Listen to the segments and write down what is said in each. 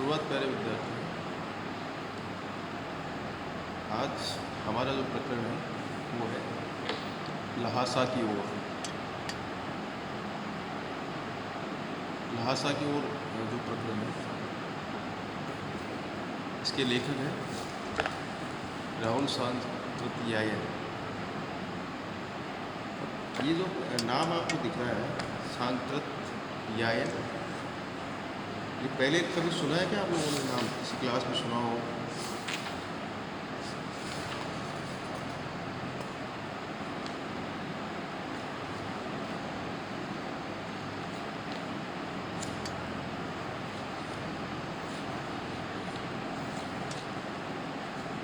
सुप्रभात प्यारे विद्यार्थी। आज हमारा जो प्रकरण है वो है ल्हासा की ओर। ल्हासा की ओर जो प्रकरण है इसके लेखक हैं राहुल सांकृत्यायन। ये जो नाम आपको दिख रहा है सांकृत्यायन, ये पहले कभी सुना है क्या आप लोगों ने? नाम किसी क्लास में सुना हो?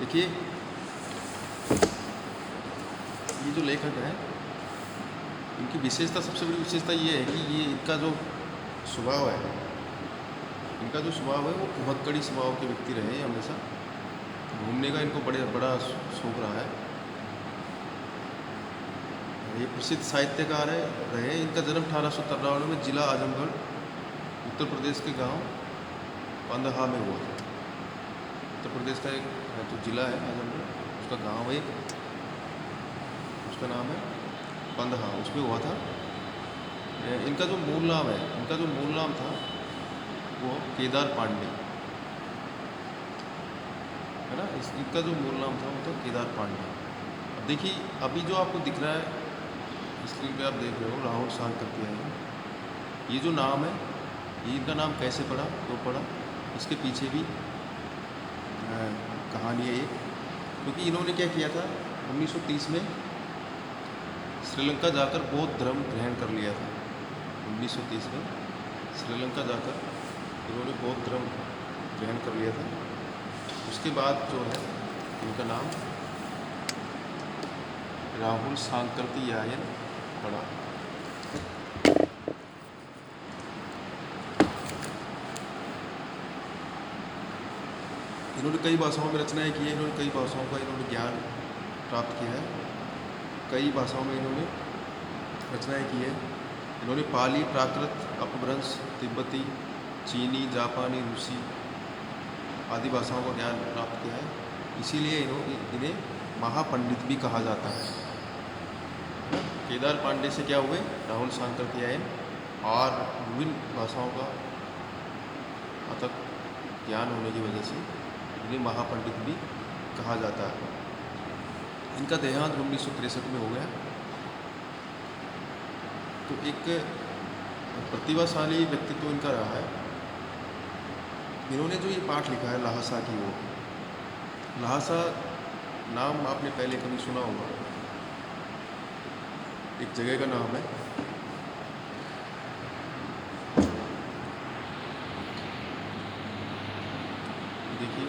देखिए, ये जो लेखक है इनकी विशेषता, सबसे बड़ी विशेषता ये है कि ये इनका जो स्वभाव है, वो भुभक्कड़ी स्वभाव के व्यक्ति रहे हैं। हमेशा घूमने का इनको बड़ा शौक रहा है। ये प्रसिद्ध साहित्यकार रहे। इनका जन्म 1893 में जिला आजमगढ़, उत्तर प्रदेश के गांव पंदहा में हुआ था। उत्तर प्रदेश का एक जो जिला है आजमगढ़, उसका गांव है, उसका नाम है पंदहा, उसमें हुआ था। इनका जो मूल नाम था वो केदार पांडे है ना। इनका जो मूल नाम था वो था केदार पांडे। अब देखिए, अभी जो आपको दिख रहा है स्क्रीन पे, आप देख रहे हो राहुल सांकृत्यायन। ये जो नाम है, ये इनका नाम कैसे पड़ा, तो पड़ा, इसके पीछे भी कहानी है ये। क्योंकि इन्होंने क्या किया था, 1930 में श्रीलंका जाकर बौद्ध धर्म ग्रहण कर लिया था। 1930 में श्रीलंका जाकर इन्होंने बौद्ध धर्म ग्रहण कर लिया था। उसके बाद जो है इनका नाम राहुल सांकृत्यायन पड़ा। इन्होंने कई भाषाओं में रचनाएं की है। इन्होंने कई भाषाओं का ज्ञान प्राप्त किया है। कई भाषाओं में इन्होंने रचनाएं की है। इन्होंने पाली, प्राकृत, अपभ्रंश, तिब्बती, चीनी, जापानी, रूसी आदि भाषाओं का ज्ञान प्राप्त किया है। इसीलिए इन्हें महापंडित भी कहा जाता है। केदार पांडे से क्या हुए, राहुल सांकृत्यायन, और विभिन्न भाषाओं का अथक ज्ञान होने की वजह से इन्हें महापंडित भी कहा जाता है। इनका देहांत 1963 में हो गया। तो एक प्रतिभाशाली व्यक्तित्व इनका रहा है। इन्होंने जो ये पाठ लिखा है ल्हासा की ओर, ल्हासा नाम आपने पहले कभी सुना होगा, एक जगह का नाम है। देखिए,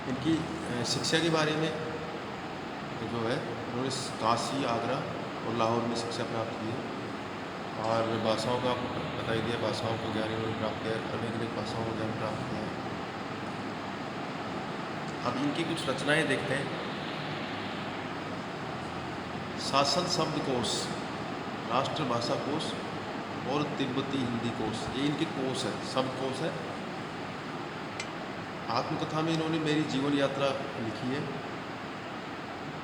इनकी शिक्षा के बारे में जो है, उन्होंने काशी, आगरा और लाहौर में शिक्षा प्राप्त की है। और भाषाओं का आपको बता ही दिया, भाषाओं का ज्ञान इन्होंने प्राप्त किया है। अनेक भाषाओं का ज्ञान प्राप्त किया है। अब इनकी कुछ रचनाएं देखते हैं। शासन शब्दकोश, राष्ट्रभाषा कोश और तिब्बती हिंदी कोश, ये इनके कोश है, शब्दकोश है। आत्मकथा में इन्होंने मेरी जीवन यात्रा लिखी है।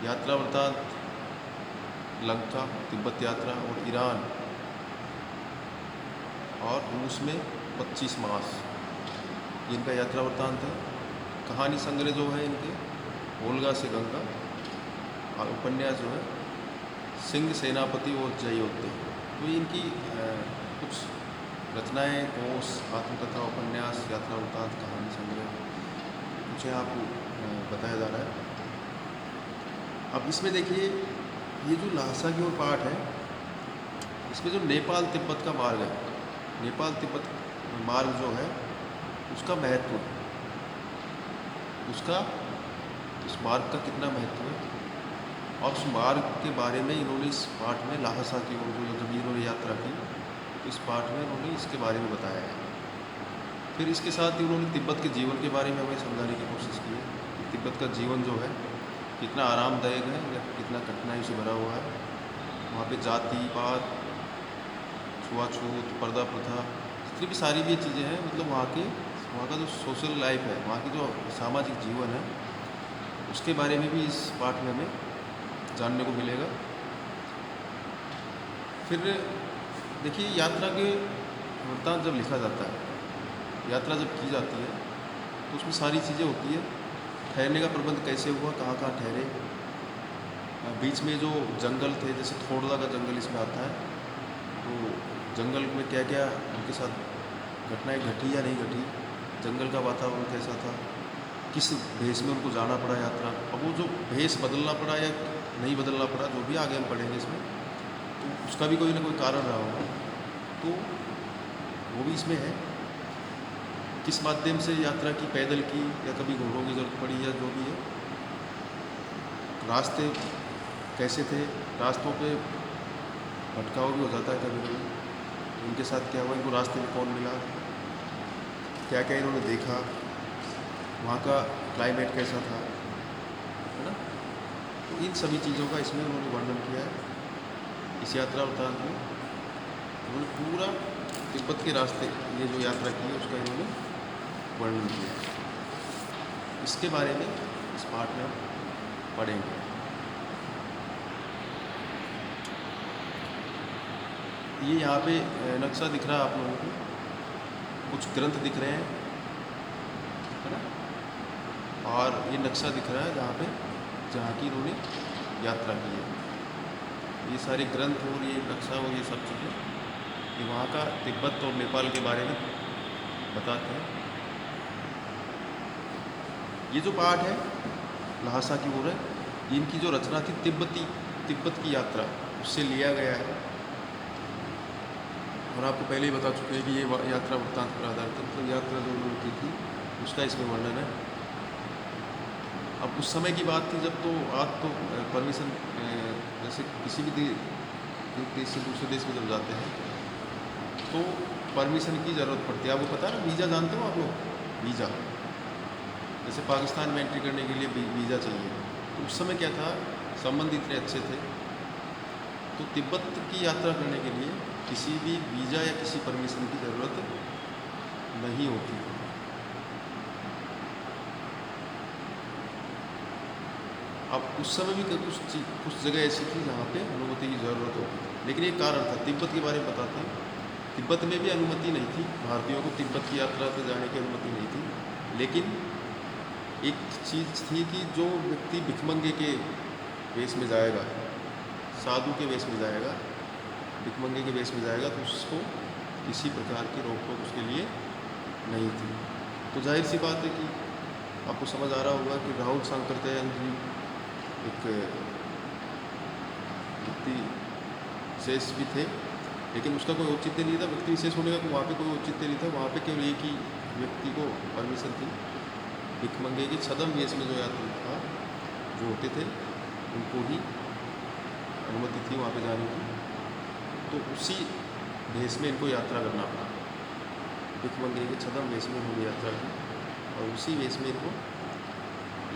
यात्रा वृत्तांत, लंका, तिब्बत यात्रा और ईरान और रूस में 25 मास, इनका यात्रा वृत्तांत है। कहानी संग्रह जो है इनके वोल्गा से गंगा, और उपन्यास जो है सिंह सेनापति और जयोध्या। तो इनकी कुछ रचनाएं, कोश, आत्मकथा, उपन्यास, यात्रा वृत्तांत, कहानी संग्रह, कुछ है आपको बताया जा रहा है। अब इसमें देखिए, ये जो ल्हासा की ओर पाठ है, इसमें जो नेपाल तिब्बत का मार्ग है, नेपाल तिब्बत मार्ग जो है उसका महत्व, उस मार्ग का कितना महत्व है, और उस मार्ग के बारे में इन्होंने इस पाठ में ल्हासा की ओर जो जब इन्होंने यात्रा की, इस पाठ में उन्होंने इसके बारे में बताया है। फिर इसके साथ ही उन्होंने तिब्बत के जीवन के बारे में हमें समझाने की कोशिश की है कि तिब्बत का जीवन जो है कितना आरामदायक है या कितना कठिनाई से भरा हुआ है। वहाँ पे जाति पात, छुआछूत, पर्दा प्रथा, जितनी भी सारी भी चीज़ें हैं, मतलब वहाँ का जो सोशल लाइफ है, वहाँ की जो सामाजिक जीवन है, उसके बारे में भी इस पाठ में हमें जानने को मिलेगा। फिर देखिए, यात्रा के वृत्तांत जब लिखा जाता है, यात्रा जब की जाती है, तो उसमें सारी चीज़ें होती है। ठहरने का प्रबंध कैसे हुआ, कहाँ कहाँ ठहरे, बीच में जो जंगल थे, जैसे थोड़ला का जंगल इसमें आता है, तो जंगल में क्या क्या उनके साथ घटनाएं घटी या नहीं घटी, जंगल का वातावरण कैसा था, किस भेष में उनको जाना पड़ा यात्रा। अब वो जो भेष बदलना पड़ा या नहीं बदलना पड़ा, जो भी आगे हम पढ़ेंगे इसमें, तो उसका भी कोई ना कोई कारण रहा होगा, तो वो भी इसमें है। किस माध्यम से यात्रा की, पैदल की या कभी घोड़ों की ज़रूरत पड़ी, या जो भी है। रास्ते कैसे थे, रास्तों पे भटकाव भी हो जाता है कभी कभी, इनके साथ क्या हुआ, इनको रास्ते में कौन मिला, क्या क्या इन्होंने देखा, वहाँ का क्लाइमेट कैसा था, है ना। तो इन सभी चीज़ों का इसमें उन्होंने वर्णन किया है इस यात्रा वृत्तांत में। उन्होंने पूरा तिब्बत के रास्ते, ये जो यात्रा की है, उसका इन्होंने वर्णन किया है। इसके बारे में इस पाठ में हम पढ़ेंगे। ये यहाँ पे नक्शा दिख रहा है आप लोगों को, कुछ ग्रंथ दिख रहे हैं, है ना, और ये नक्शा दिख रहा है जहाँ की इन्होंने यात्रा की है। ये सारे ग्रंथ और ये नक्शा और ये सब चीज़ें, ये वहाँ का तिब्बत और नेपाल के बारे में बताते हैं। ये जो पाठ है ल्हासा की ओर है, इनकी जो रचना थी तिब्बत की यात्रा, उससे लिया गया है। और आपको पहले ही बता चुके हैं कि ये यात्रा वृत्तांत पर आधारित है, तो यात्रा जो उन्होंने की थी उसका इसमें वर्णन है। अब उस समय की बात थी जब, तो आज तो परमिशन, जैसे किसी भी एक देश से दूसरे देश में जब जाते हैं तो परमिशन की ज़रूरत पड़ती है। आपको पता है ना, वीज़ा जानते हो आप लोग, वीज़ा, जैसे पाकिस्तान में एंट्री करने के लिए वीज़ा चाहिए। तो उस समय क्या था, संबंध इतने अच्छे थे, तो तिब्बत की यात्रा करने के लिए किसी भी वीज़ा या किसी परमिशन की ज़रूरत नहीं होती। अब उस समय भी कुछ जगह ऐसी थी जहाँ पे अनुमति की ज़रूरत होती थी, लेकिन एक कारण था। तिब्बत के बारे में बताते हैं, तिब्बत में भी अनुमति नहीं थी, भारतीयों को तिब्बत की यात्रा से जाने की अनुमति नहीं थी। लेकिन एक चीज़ थी कि जो व्यक्ति भिखमंगे के वेश में जाएगा, साधु के वेश में जाएगा, भिखमंगे के वेश में जाएगा, तो उसको किसी प्रकार की रोक टोक उसके लिए नहीं थी। तो जाहिर सी बात है कि आपको समझ आ रहा होगा कि राहुल सांकृत्यायन जी एक व्यक्ति विशेष भी थे, लेकिन उसका कोई औचित्य नहीं था। व्यक्ति विशेष होने का वहाँ पे कोई औचित्य नहीं था, वहाँ पे केवल एक ही व्यक्ति को परमिशन थी, भिखमंगे के छद्म वेश में जो यात्री था, जो होते थे, उनको ही अनुमति थी वहाँ पे जाने की। तो उसी वेश में इनको यात्रा करना पड़ा, भिखमंगे के छद्म वेश में उन्होंने यात्रा की, और उसी वेश में इनको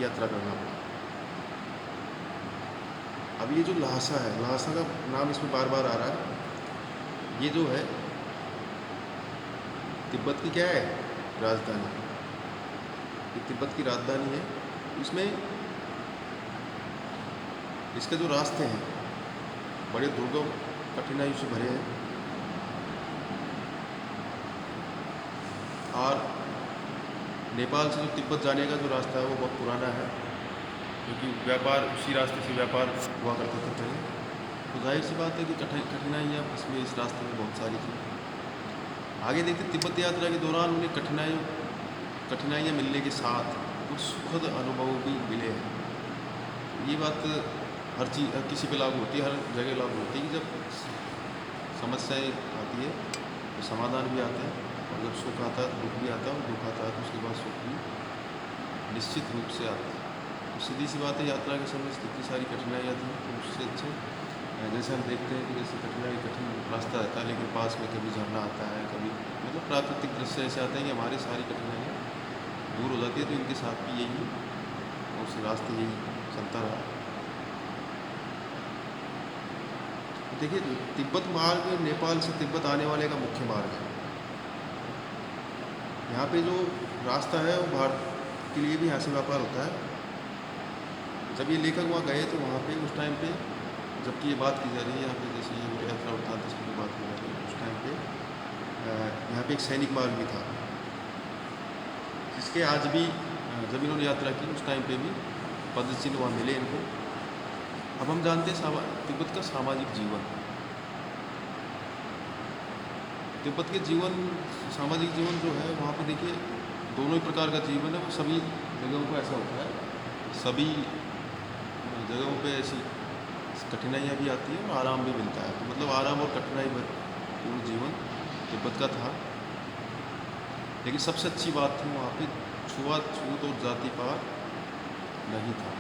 यात्रा करना पड़ा। अब ये जो ल्हासा है, ल्हासा का नाम इसमें बार बार आ रहा है, ये जो है तिब्बत की क्या है, राजधानी, ये तिब्बत की राजधानी है। इसमें इसके जो रास्ते हैं बड़े दुर्गम कठिनाइयों से भरे हैं, और नेपाल से जो तिब्बत जाने का जो रास्ता है वो बहुत पुराना है, क्योंकि व्यापार उसी रास्ते से व्यापार हुआ करते थे पहले। तो जाहिर सी बात है कि कठिनाइयाँ इसमें इस रास्ते में बहुत सारी थी। आगे देखते, तिब्बत यात्रा के दौरान उन्हें कठिनाइयाँ मिलने के साथ कुछ सुखद अनुभव भी मिले हैं। ये बात हर किसी पे लागू होती है, हर जगह लागू होती है कि जब समस्याएं आती है तो समाधान भी आते हैं, और जब सुख आता है तो दुख भी आता है, और दुख आता है तो उसके बाद सुख भी निश्चित रूप से आता है। तो सीधी सी बात है, यात्रा के समय इतनी सारी कठिनाइयाँ थी, तो उससे अच्छे जैसे हम देखते हैं कि जैसे कठिन रास्ता रहता है, लेकिन पास में कभी झरना आता है, कभी मतलब प्राकृतिक दृश्य ऐसे आते हैं कि हमारी सारी कठिनाइयाँ दूर हो जाती है। तो इनके साथ भी यही, और उस रास्ते यही चलता रहा। देखिए, तिब्बत मार्ग नेपाल से तिब्बत आने वाले का मुख्य मार्ग है। यहाँ पे जो रास्ता है वो भारत के लिए भी यहाँ से व्यापार होता है। जब ये लेखक वहाँ गए तो वहाँ पे उस टाइम पे, जबकि ये बात की जा रही है यहाँ पे, जैसे ये यात्रा वृत्तांत इसकी बात की जा रही है, उस टाइम पे यहाँ पे एक सैनिक मार्ग भी था, जिसके आज भी जब इन्होंने यात्रा की उस टाइम पे भी पद चिन्ह वहाँ मिले इनको। अब हम जानते हैं तिब्बत का सामाजिक जीवन। तिब्बत के सामाजिक जीवन जो है वहाँ पे देखिए दोनों ही प्रकार का जीवन है। वो सभी जगहों पर ऐसा होता है, सभी जगहों पे ऐसी कठिनाइयाँ भी आती हैं और आराम भी मिलता है। तो मतलब आराम और कठिनाई पूर्ण जीवन तिब्बत का था। लेकिन सबसे अच्छी बात थी वहाँ पे छुआछूत और जाति पात नहीं था।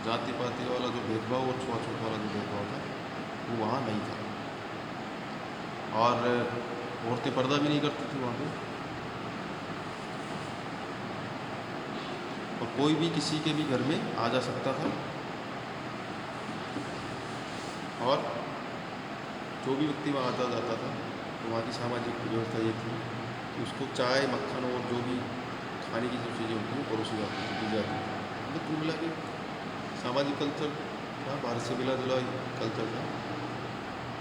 जाति पाति वाला जो भेदभाव और छुआछूत वाला जो भेदभाव था वो वहाँ नहीं था। और औरतें पर्दा भी नहीं करती थी वहाँ पे, और कोई भी किसी के भी घर में आ जा सकता था। और जो भी व्यक्ति वहाँ आता जाता था तो वहाँ की सामाजिक व्यवस्था ये थी कि उसको चाय मक्खन और जो भी खाने की जो चीज़ें होती हैं परोसी जाती थी, दी जाती थी। मतलब कुल मिला के सामाजिक कल्चर था, भारत से मिला जुला कल्चर था।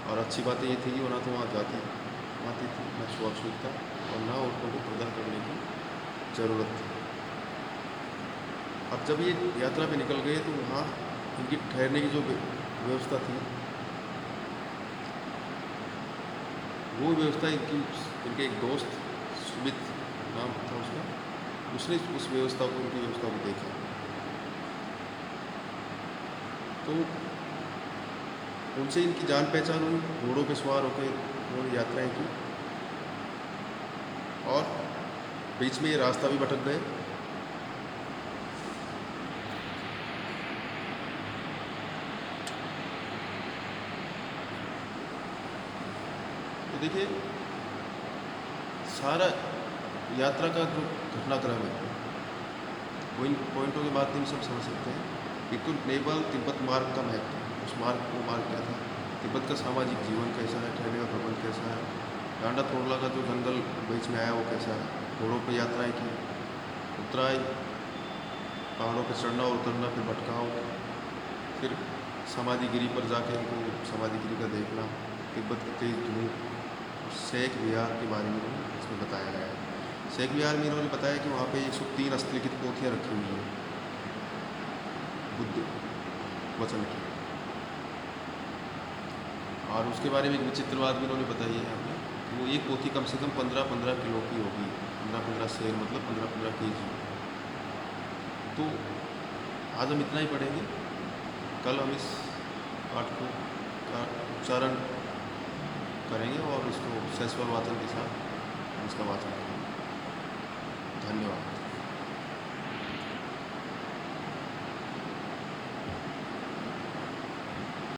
और अच्छी बात ये थी कि ना तो वहाँ जाति आती थी, ना छुआछूत था, और ना औरतों को पर्दा करने की ज़रूरत थी। अब जब ये यात्रा पे निकल गए तो वहाँ इनकी ठहरने की जो व्यवस्था थी, वो व्यवस्था इनके एक दोस्त सुमित नाम था उसका, उसने उस व्यवस्था को, उनकी व्यवस्था को देखा। तो उनसे इनकी जान पहचान हुई, घोड़ों पे सवार होकर उन्होंने यात्राएं की, और बीच में ये रास्ता भी भटक गए। तो देखिए, सारा यात्रा का जो घटनाक्रम है वो इन पॉइंटों के बाद हम सब समझ सकते हैं। एक तो नेपाल तिब्बत मार्ग का महत्व, उस मार्ग क्या था, तिब्बत का सामाजिक जीवन कैसा है, ठहरने का प्रबंध कैसा है, डांडा तोड़ला का जो जंगल बीच में आया वो कैसा है, घोड़ों पर यात्राएं की, उतराई, पहाड़ों पर चढ़ना और उतरना, फिर भटकाव, फिर समाधिगिरी पर जाके उनको समाधिगिरी का देखना, तिब्बत की तेज धूप, शेख विहार के बारे में इसमें बताया गया है। शेख विहार में इन्होंने बताया कि वहाँ पे 103 हस्तलिखित पोथियाँ रखी हुई हैं बुद्ध वचन की। और उसके बारे में एक विचित्र बात भी इन्होंने बताई है यहाँ पे, कि वो एक पोथी कम से कम 15-15 किलो की होगी, 15-15 सेर, मतलब 15-15 केजी। तो आज हम इतना ही पढ़ेंगे, कल हम इस पाठ को का उच्चारण करेंगे और इसको सहस्वर वाचन के साथ इसका वाचन करेंगे। धन्यवाद।